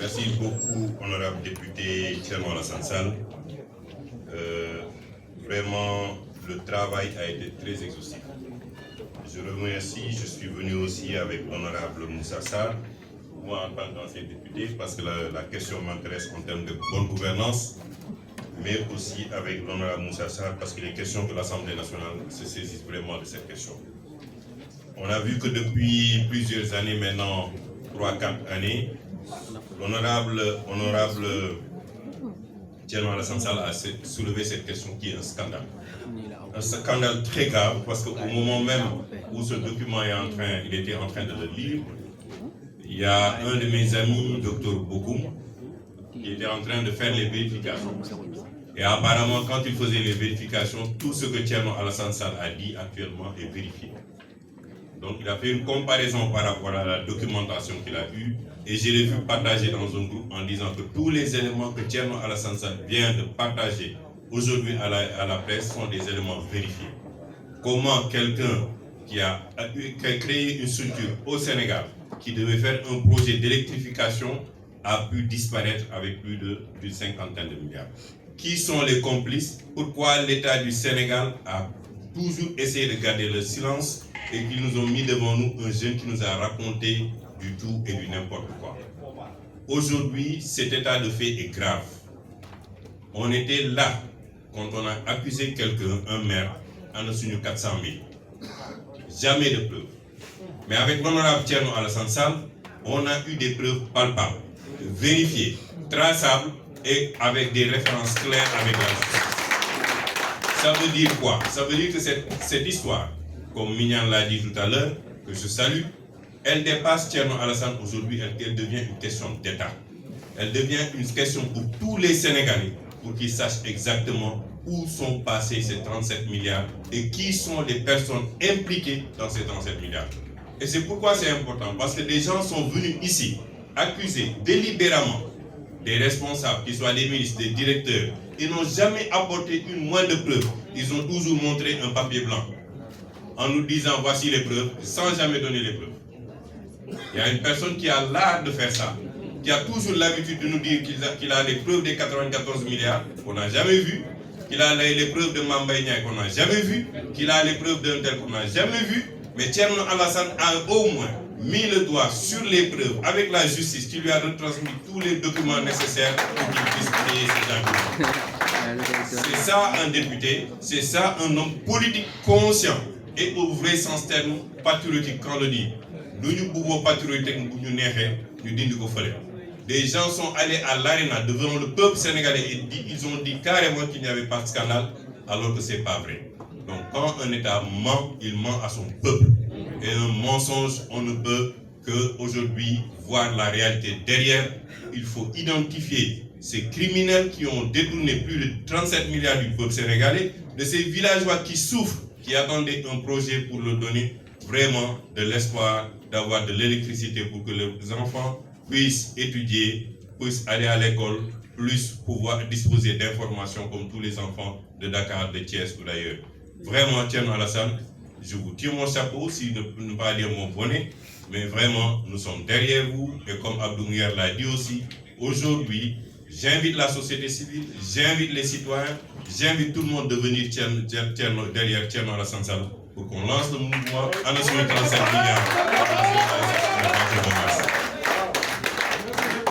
Merci beaucoup, honorable député Thierno Alassane Sall. Vraiment, le travail a été très exhaustif. Je remercie, je suis venu aussi avec l'honorable Moussa Sarr, moi en tant qu'ancien député, parce que la question m'intéresse en termes de bonne gouvernance, mais aussi avec l'honorable Moussa Sarr, parce qu'il est question que l'Assemblée nationale se saisisse vraiment de cette question. On a vu que depuis plusieurs années maintenant, 3-4 années, l'honorable Thierno Alassane Sall a soulevé cette question qui est un scandale. Un scandale très grave parce qu'au moment même où ce document il était en train de le lire, il y a un de mes amis, Dr Bokoum, qui était en train de faire les vérifications. Et apparemment, quand il faisait les vérifications, tout ce que Thierno Alassane Sall a dit actuellement est vérifié. Donc il a fait une comparaison par rapport à la documentation qu'il a eue et je l'ai vu partager dans un groupe en disant que tous les éléments que Thierno Alassane Sall vient de partager aujourd'hui à la presse sont des éléments vérifiés. Comment quelqu'un qui a créé une structure au Sénégal qui devait faire un projet d'électrification a pu disparaître avec plus d'une cinquantaine de milliards? Qui sont les complices? Pourquoi l'État du Sénégal a toujours essayé de garder le silence et qu'ils nous ont mis devant nous un jeune qui nous a raconté du tout et du n'importe quoi? Aujourd'hui, cet état de fait est grave. On était là quand on a accusé quelqu'un, un maire, en assume 400 000. Jamais de preuves. Mais avec l'honorable Thierno Alassane Sall, on a eu des preuves palpables, vérifiées, traçables et avec des références claires avec la justice. Ça veut dire quoi? Ça veut dire que cette histoire, comme Mignan l'a dit tout à l'heure, que je salue, elle dépasse Thierno Alassane aujourd'hui, elle devient une question d'État. Elle devient une question pour tous les Sénégalais, pour qu'ils sachent exactement où sont passés ces 37 milliards et qui sont les personnes impliquées dans ces 37 milliards. Et c'est pourquoi c'est important, parce que des gens sont venus ici accuser délibérément des responsables, qu'ils soient des ministres, des directeurs. Ils n'ont jamais apporté une moindre preuve. Ils ont toujours montré un papier blanc en nous disant voici les preuves, sans jamais donner les preuves. Il y a une personne qui a l'art de faire ça, qui a toujours l'habitude de nous dire qu'il a les preuves des 94 milliards qu'on n'a jamais vu, qu'il a les preuves de Mamba Niang qu'on n'a jamais vu, qu'il a les preuves d'un tel qu'on n'a jamais vu. Mais Thierno Alassane a au moins mis le doigt sur les preuves avec la justice qui lui a retransmis tous les documents nécessaires pour qu'il puisse payer ses arguments. C'est ça un député, c'est ça un homme politique conscient et au vrai sens terme patriotique quand on le dit. Des gens sont allés à l'arena devant le peuple sénégalais et ils ont dit carrément qu'il n'y avait pas de scandale alors que ce n'est pas vrai. Donc quand un État ment, il ment à son peuple. Et un mensonge, on ne peut qu'aujourd'hui voir la réalité derrière. Il faut identifier ces criminels qui ont détourné plus de 37 milliards du peuple sénégalais, de ces villageois qui souffrent, qui attendaient un projet pour leur donner vraiment de l'espoir d'avoir de l'électricité pour que les enfants puissent étudier, puissent aller à l'école, plus pouvoir disposer d'informations comme tous les enfants de Dakar, de Thiès ou d'ailleurs. Vraiment, Thierno Alassane, je vous tire mon chapeau, si ne pas dire mon bonnet, mais vraiment, nous sommes derrière vous, et comme Abdou Mouyer l'a dit aussi, aujourd'hui, j'invite la société civile, j'invite les citoyens, j'invite tout le monde de venir derrière Thierno Alassane Sall pour qu'on lance le mouvement en assumant 35 milliards.